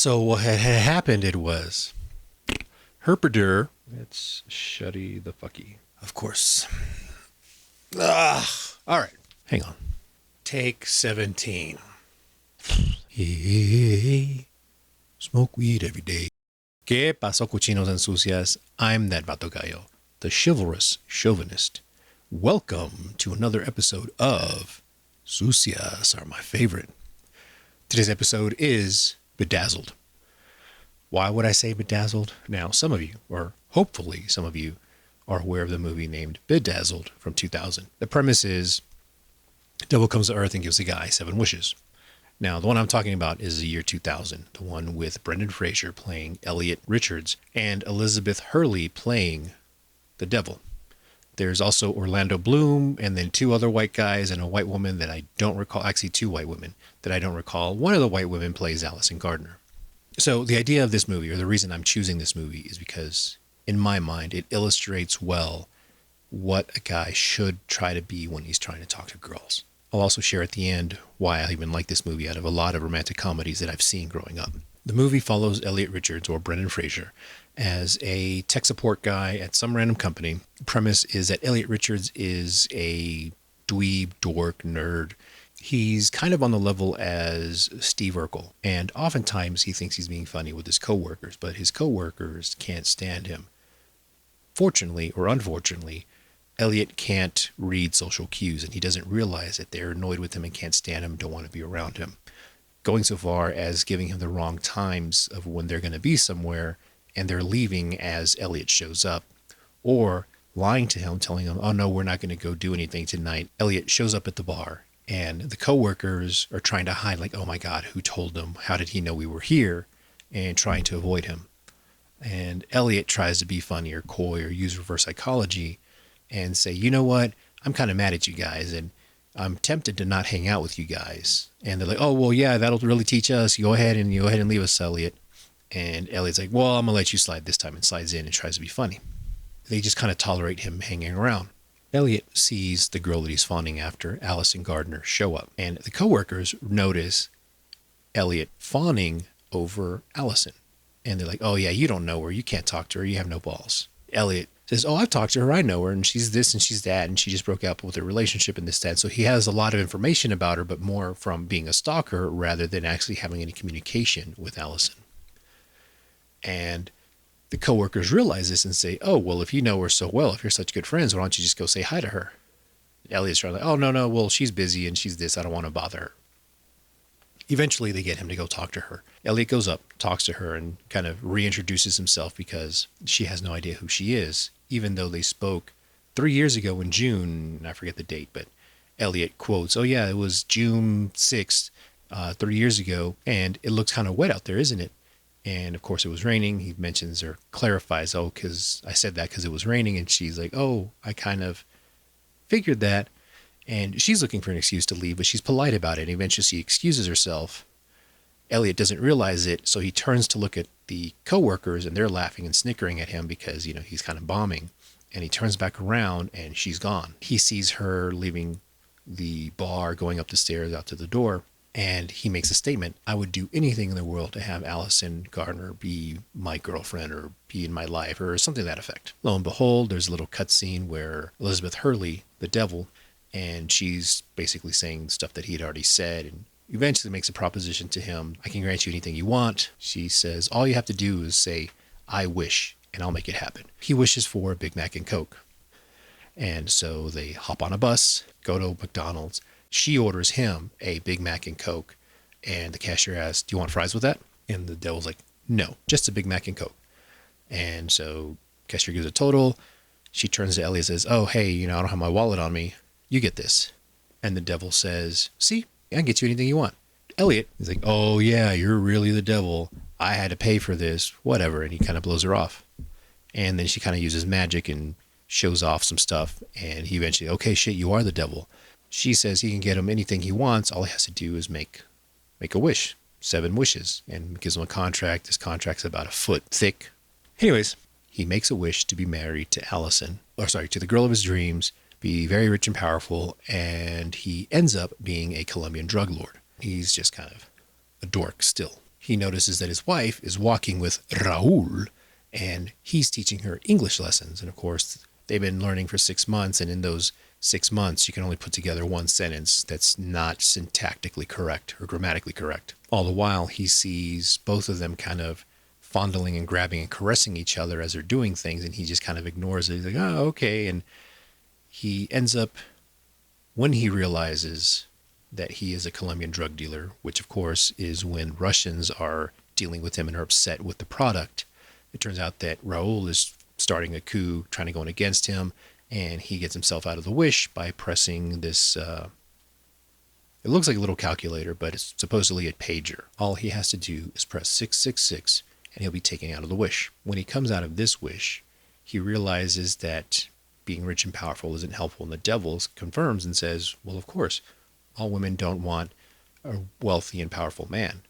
So what had happened, it was Herpadur. It's Shuddy the Fucky. Of course. All right. Hang on. Take 17. Hey, smoke weed every day. ¿Qué pasó, cochinos and sucias? I'm that vato gallo, the chivalrous chauvinist. Welcome to another episode of Sucias Are My Favorite. Today's episode is Bedazzled. Why would I say Bedazzled? Now, some of you, or hopefully some of you, are aware of the movie named Bedazzled from 2000. The premise is, devil comes to Earth and gives a guy 7 wishes. Now, the one I'm talking about is the year 2000, the one with Brendan Fraser playing Elliot Richards and Elizabeth Hurley playing the devil. There's also Orlando Bloom and then 2 other white guys and a white woman that I don't recall. Actually, 2 white women that I don't recall. One of the white women plays Allison Gardner. So the idea of this movie, or the reason I'm choosing this movie, is because in my mind, it illustrates well what a guy should try to be when he's trying to talk to girls. I'll also share at the end why I even like this movie out of a lot of romantic comedies that I've seen growing up. The movie follows Elliot Richards, or Brendan Fraser, as a tech support guy at some random company. The premise is that Elliot Richards is a dweeb, dork, nerd. He's kind of on the level as Steve Urkel, and oftentimes he thinks he's being funny with his coworkers, but his coworkers can't stand him. Fortunately, or unfortunately, Elliot can't read social cues, and he doesn't realize that they're annoyed with him and can't stand him, don't want to be around him. Going so far as giving him the wrong times of when they're going to be somewhere, and they're leaving as Elliot shows up, or lying to him, telling him, oh no, we're not going to go do anything tonight. Elliot shows up at the bar, and the coworkers are trying to hide, like, oh my God, who told him? How did he know we were here? And trying to avoid him. And Elliot tries to be funny or coy or use reverse psychology and say, you know what? I'm kind of mad at you guys, and I'm tempted to not hang out with you guys. And they're like, oh, well, yeah, that'll really teach us. You go ahead and leave us, Elliot. And Elliot's like, well, I'm going to let you slide this time, and slides in and tries to be funny. They just kind of tolerate him hanging around. Elliot sees the girl that he's fawning after, Allison Gardner, show up. And the coworkers notice Elliot fawning over Allison. And they're like, oh, yeah, you don't know her. You can't talk to her. You have no balls. Elliot says, oh, I've talked to her. I know her. And she's this and she's that. And she just broke up with her relationship and this, that. So he has a lot of information about her, but more from being a stalker rather than actually having any communication with Allison. And the coworkers realize this and say, oh, well, if you know her so well, if you're such good friends, why don't you just go say hi to her? Elliot's trying to, oh, no, well, she's busy and she's this. I don't want to bother her. Eventually, they get him to go talk to her. Elliot goes up, talks to her, and kind of reintroduces himself because she has no idea who she is, even though they spoke 3 years ago in June. I forget the date, but Elliot quotes, oh, yeah, it was June 6th, 3 years ago, and it looks kind of wet out there, isn't it? And, of course, it was raining. He mentions or clarifies, oh, because I said that because it was raining, and she's like, oh, I kind of figured that. And she's looking for an excuse to leave, but she's polite about it. And eventually she excuses herself. Elliot doesn't realize it, so he turns to look at the coworkers, and they're laughing and snickering at him because, he's kind of bombing. And he turns back around, and she's gone. He sees her leaving the bar, going up the stairs out to the door, and he makes a statement. I would do anything in the world to have Allison Gardner be my girlfriend or be in my life or something to that effect. Lo and behold, there's a little cutscene where Elizabeth Hurley, the devil, and she's basically saying stuff that he had already said, and eventually makes a proposition to him. I can grant you anything you want. She says, all you have to do is say, I wish, and I'll make it happen. He wishes for a Big Mac and Coke. And so they hop on a bus, go to McDonald's. She orders him a Big Mac and Coke, and the cashier asks, do you want fries with that? And the devil's like, no, just a Big Mac and Coke. And so cashier gives a total. She turns to Elliot and says, oh, hey, I don't have my wallet on me. You get this. And the devil says, see, I can get you anything you want. Elliot is like, oh yeah, you're really the devil. I had to pay for this, whatever. And he kind of blows her off. And then she kind of uses magic and shows off some stuff. And he eventually, okay, shit, you are the devil. She says he can get him anything he wants. All he has to do is make a wish, 7 wishes, and gives him a contract. This contract's about a foot thick. Anyways, he makes a wish to be married to to the girl of his dreams, be very rich and powerful, and he ends up being a Colombian drug lord. He's just kind of a dork still. he notices that his wife is walking with Raul, and he's teaching her English lessons. And of course, they've been learning for 6 months, and in those 6 months, you can only put together one sentence that's not syntactically correct or grammatically correct. All the while, he sees both of them kind of fondling and grabbing and caressing each other as they're doing things, and he just kind of ignores it. He's like, oh, okay. And he ends up, when he realizes that he is a Colombian drug dealer, which of course is when Russians are dealing with him and are upset with the product, it turns out that Raul is starting a coup, trying to go in against him, and he gets himself out of the wish by pressing this, it looks like a little calculator, but it's supposedly a pager. All he has to do is press 666, and he'll be taken out of the wish. When he comes out of this wish, he realizes that being rich and powerful isn't helpful, and the devil confirms and says, well, of course, all women don't want a wealthy and powerful man.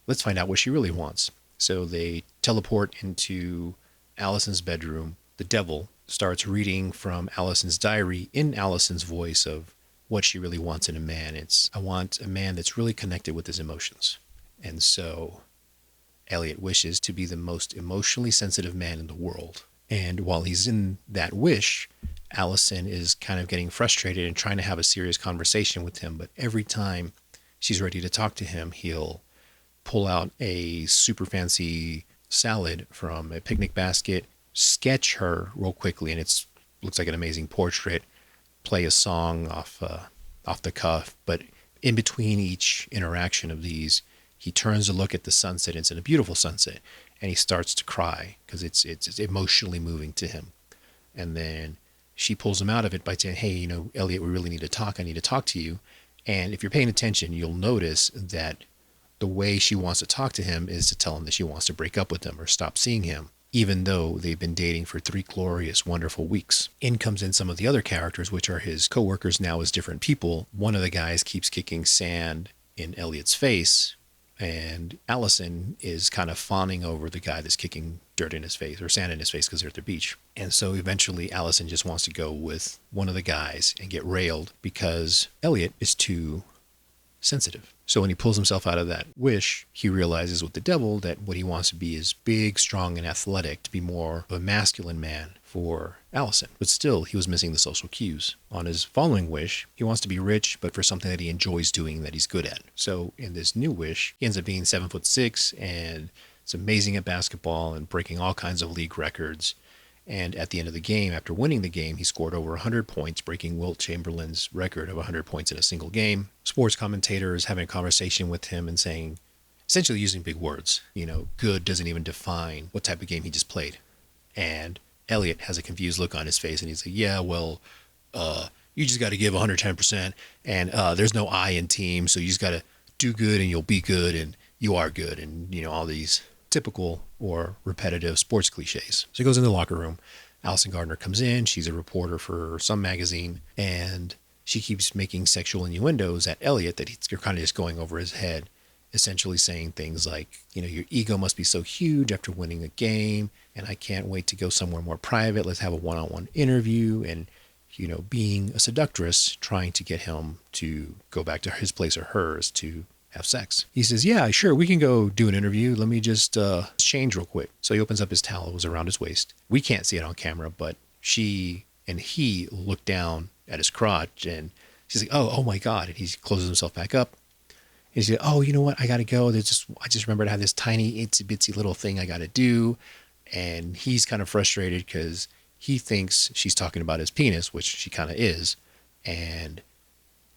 Let's find out what she really wants. So they teleport into Allison's bedroom. The devil starts reading from Allison's diary in Allison's voice of what she really wants in a man. It's, I want a man that's really connected with his emotions. And so Elliot wishes to be the most emotionally sensitive man in the world. And while he's in that wish, Allison is kind of getting frustrated and trying to have a serious conversation with him. But every time she's ready to talk to him, he'll pull out a super fancy salad from a picnic basket, sketch her real quickly, and it looks like an amazing portrait, play a song off the cuff. But in between each interaction of these, he turns to look at the sunset. It's a beautiful sunset, and he starts to cry because it's emotionally moving to him. And then she pulls him out of it by saying, hey, you know, Elliot, we really need to talk. I need to talk to you. And if you're paying attention, you'll notice that the way she wants to talk to him is to tell him that she wants to break up with him or stop seeing him, even though they've been dating for 3 glorious, wonderful weeks. In comes in some of the other characters, which are his coworkers now as different people. One of the guys keeps kicking sand in Elliot's face, and Allison is kind of fawning over the guy that's kicking dirt in his face or sand in his face because they're at the beach. And so eventually Allison just wants to go with one of the guys and get railed because Elliot is too sensitive. So when he pulls himself out of that wish, he realizes with the devil that what he wants to be is big, strong, and athletic, to be more of a masculine man for Allison. But still, he was missing the social cues. On his following wish, he wants to be rich, but for something that he enjoys doing, that he's good at. So in this new wish, he ends up being 7'6", and it's amazing at basketball and breaking all kinds of league records. And at the end of the game, after winning the game, he scored over 100 points, breaking Wilt Chamberlain's record of 100 points in a single game. Sports commentators having a conversation with him and saying, essentially using big words, you know, good doesn't even define what type of game he just played. And Elliot has a confused look on his face, and he's like, yeah, well, you just got to give 110%, and there's no I in team, so you just got to do good and you'll be good and you are good, and, you know, all these typical or repetitive sports cliches. So he goes in the locker room. Allison Gardner comes in. She's a reporter for some magazine, and she keeps making sexual innuendos at Elliot that he's kind of just going over his head, essentially saying things like, you know, your ego must be so huge after winning a game, and I can't wait to go somewhere more private. Let's have a one-on-one interview, and, you know, being a seductress, trying to get him to go back to his place or hers to have sex. He says, yeah, sure, we can go do an interview. Let me just change real quick. So he opens up his towel. It was around his waist. We can't see it on camera, but she and he look down at his crotch, and she's like, oh my God. And he closes himself back up. And he's like, oh, you know what? I got to go. I just remembered I have this tiny itsy bitsy little thing I got to do. And he's kind of frustrated because he thinks she's talking about his penis, which she kind of is. And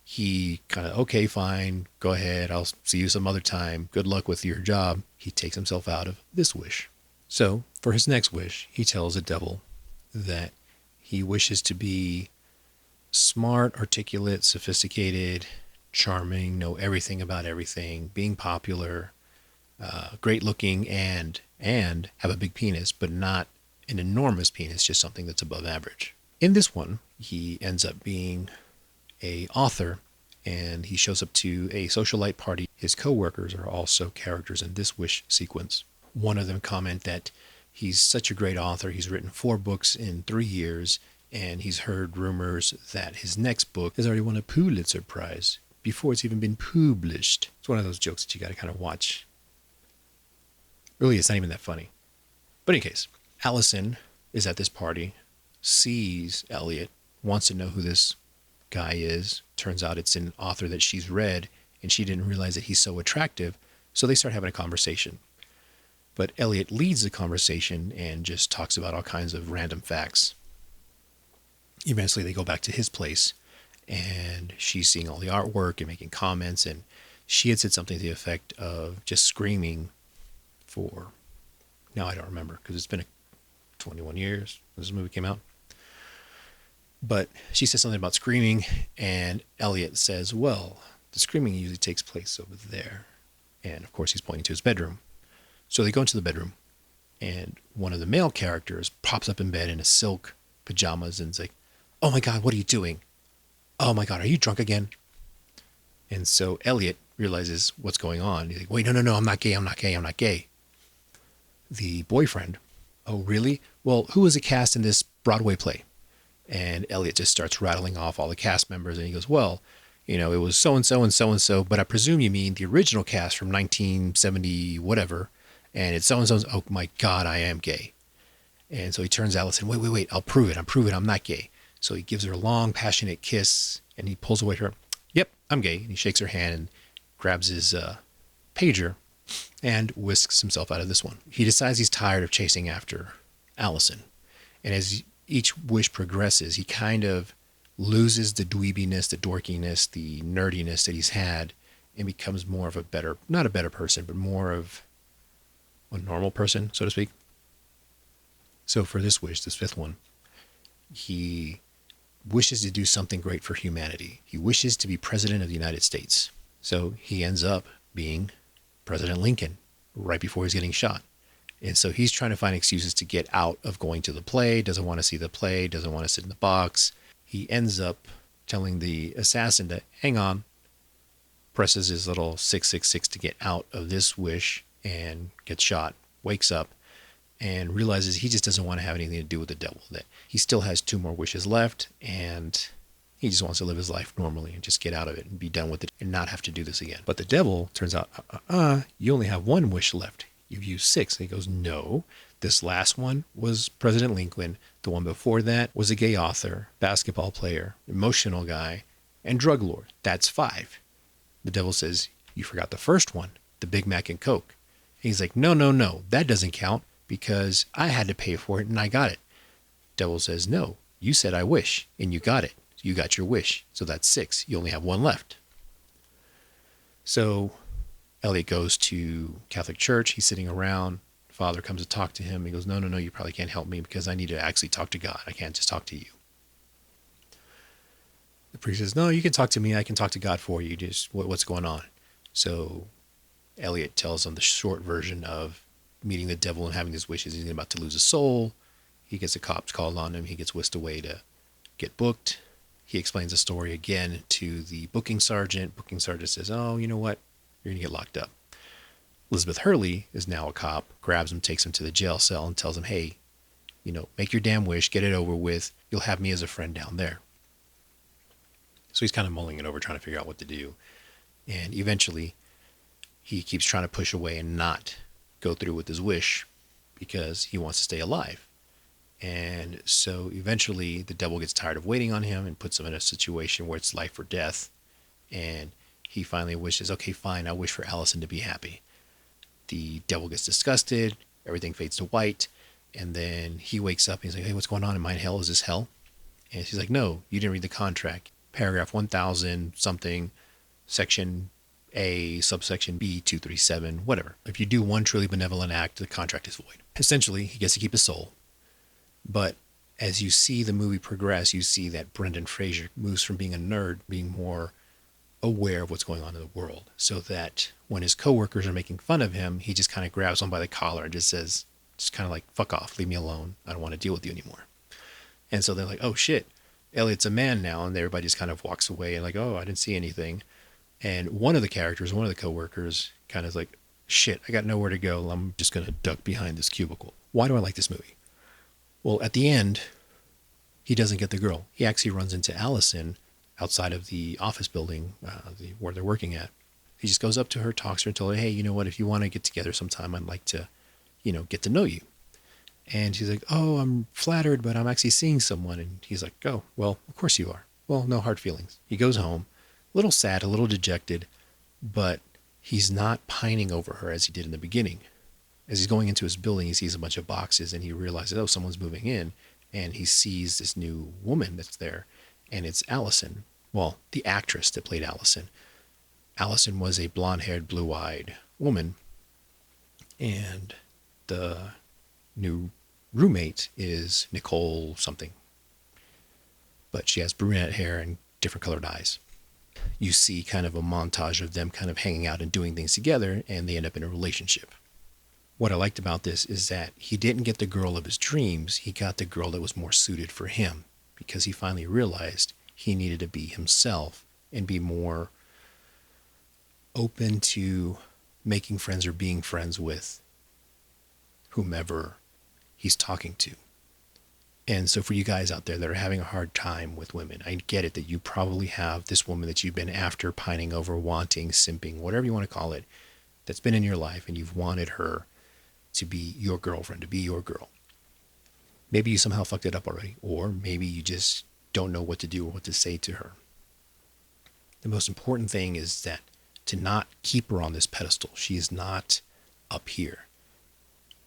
he kind of, okay, fine, go ahead. I'll see you some other time. Good luck with your job. He takes himself out of this wish. So for his next wish, he tells the devil that he wishes to be smart, articulate, sophisticated, charming, know everything about everything, being popular, great looking, and have a big penis, but not an enormous penis, just something that's above average. In this one, he ends up being a author, and he shows up to a socialite party. His co-workers are also characters in this wish sequence. One of them comment that he's such a great author. He's written 4 books in 3 years, and he's heard rumors that his next book has already won a Pulitzer Prize before it's even been published. It's one of those jokes that you got to kind of watch Really, it's not even that funny. But in any case, Allison is at this party, sees Elliot, wants to know who this guy is. Turns out it's an author that she's read, and she didn't realize that he's so attractive. So they start having a conversation. But Elliot leads the conversation and just talks about all kinds of random facts. Eventually, they go back to his place, and she's seeing all the artwork and making comments. And she had said something to the effect of just screaming for, now I don't remember because it's been 21 years when this movie came out. But she says something about screaming, and Elliot says, well, the screaming usually takes place over there. And of course, he's pointing to his bedroom. So they go into the bedroom, and one of the male characters pops up in bed in a silk pajamas and is like, oh my God, what are you doing? Oh my God, are you drunk again? And so Elliot realizes what's going on. He's like, wait, no, I'm not gay. The boyfriend, oh really? Well, who was the cast in this Broadway play? And Elliot just starts rattling off all the cast members, and he goes, well, it was so-and-so and so-and-so, but I presume you mean the original cast from 1970 whatever, and it's so-and-so. Oh my God, I am gay. And so he turns to Allison, wait, I'll prove it, I'm not gay. So he gives her a long, passionate kiss, and he pulls away her. Yep, I'm gay. And he shakes her hand and grabs his pager and whisks himself out of this one. He decides he's tired of chasing after Allison. And as each wish progresses, he kind of loses the dweebiness, the dorkiness, the nerdiness that he's had, and becomes more of not a better person, but more of a normal person, so to speak. So for this wish, this fifth one, he wishes to do something great for humanity. He wishes to be president of the United States. So he ends up being President Lincoln right before he's getting shot. And so he's trying to find excuses to get out of going to the play, doesn't want to see the play, doesn't want to sit in the box. He ends up telling the assassin to hang on, presses his little 666 to get out of this wish and gets shot, wakes up, and realizes he just doesn't want to have anything to do with the devil, that he still has 2 more wishes left, and he just wants to live his life normally and just get out of it and be done with it and not have to do this again. But the devil turns out, you only have 1 wish left. You've used 6. And he goes, no, this last one was President Lincoln. The one before that was a gay author, basketball player, emotional guy, and drug lord. That's 5. The devil says, you forgot the first one, the Big Mac and Coke. And he's like, no, that doesn't count because I had to pay for it and I got it. Devil says, no, you said I wish and you got it. You got your wish. So that's 6. You only have 1 left. So Elliot goes to Catholic church. He's sitting around. Father comes to talk to him. He goes, no, you probably can't help me because I need to actually talk to God. I can't just talk to you. The priest says, no, you can talk to me. I can talk to God for you. Just what's going on? So Elliot tells him the short version of meeting the devil and having his wishes. He's about to lose his soul. He gets the cops called on him. He gets whisked away to get booked. He explains the story again to the booking sergeant. Booking sergeant says, oh, you know what? You're going to get locked up. Elizabeth Hurley is now a cop, grabs him, takes him to the jail cell and tells him, hey, make your damn wish, get it over with. You'll have me as a friend down there. So he's kind of mulling it over, trying to figure out what to do. And eventually he keeps trying to push away and not go through with his wish because he wants to stay alive. And so eventually the devil gets tired of waiting on him and puts him in a situation where it's life or death. And he finally wishes, okay, fine, I wish for Allison to be happy. The devil gets disgusted, everything fades to white, and then he wakes up and he's like, hey, what's going on? Am I in hell? Is this hell? And she's like, no, you didn't read the contract. Paragraph 1000 something, section A, subsection B, 237, whatever. If you do one truly benevolent act, the contract is void. Essentially, he gets to keep his soul. But as you see the movie progress, you see that Brendan Fraser moves from being a nerd, being more aware of what's going on in the world, so that when his coworkers are making fun of him, he just kind of grabs them by the collar and just says, just kind of like, fuck off, leave me alone. I don't want to deal with you anymore. And so they're like, oh shit, Elliot's a man now. And everybody just kind of walks away and like, oh, I didn't see anything. And one of the characters, one of the coworkers kind of like, shit, I got nowhere to go. I'm just going to duck behind this cubicle. Why do I like this movie? Well, at the end, he doesn't get the girl. He actually runs into Allison outside of the office building where they're working at. He just goes up to her, talks to her, and tells her, hey, you know what? If you want to get together sometime, I'd like to get to know you. And she's like, oh, I'm flattered, but I'm actually seeing someone. And he's like, oh, well, of course you are. Well, no hard feelings. He goes home, a little sad, a little dejected, but he's not pining over her as he did in the beginning. As he's going into his building, he sees a bunch of boxes and he realizes, oh, someone's moving in. And he sees this new woman that's there, and it's Allison. Well, the actress that played Allison. Allison was a blonde-haired, blue-eyed woman, and the new roommate is Nicole something. But she has brunette hair and different colored eyes. You see kind of a montage of them kind of hanging out and doing things together, and they end up in a relationship. What I liked about this is that he didn't get the girl of his dreams. He got the girl that was more suited for him, because he finally realized he needed to be himself and be more open to making friends or being friends with whomever he's talking to. And so for you guys out there that are having a hard time with women, I get it that you probably have this woman that you've been after, pining over, wanting, simping, whatever you want to call it, that's been in your life, and you've wanted her to be your girlfriend, to be your girl. Maybe you somehow fucked it up already, or maybe you just don't know what to do or what to say to her. The most important thing is that to not keep her on this pedestal. She is not up here.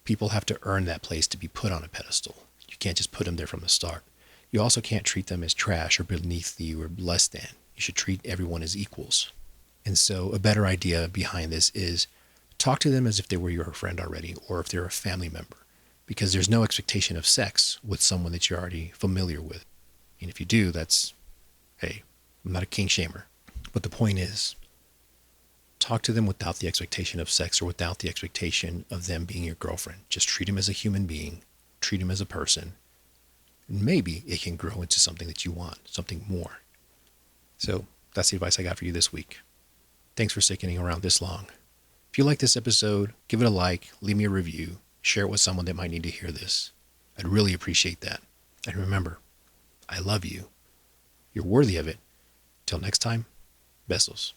People have to earn that place to be put on a pedestal. You can't just put them there from the start. You also can't treat them as trash or beneath you or less than. You should treat everyone as equals. And so a better idea behind this is talk to them as if they were your friend already, or if they're a family member, because there's no expectation of sex with someone that you're already familiar with. And if you do, hey, I'm not a king shamer. But the point is, talk to them without the expectation of sex or without the expectation of them being your girlfriend. Just treat them as a human being, treat them as a person, and maybe it can grow into something that you want, something more. So that's the advice I got for you this week. Thanks for sticking around this long. If you like this episode, give it a like, leave me a review, share it with someone that might need to hear this. I'd really appreciate that. And remember, I love you. You're worthy of it. Till next time, besos.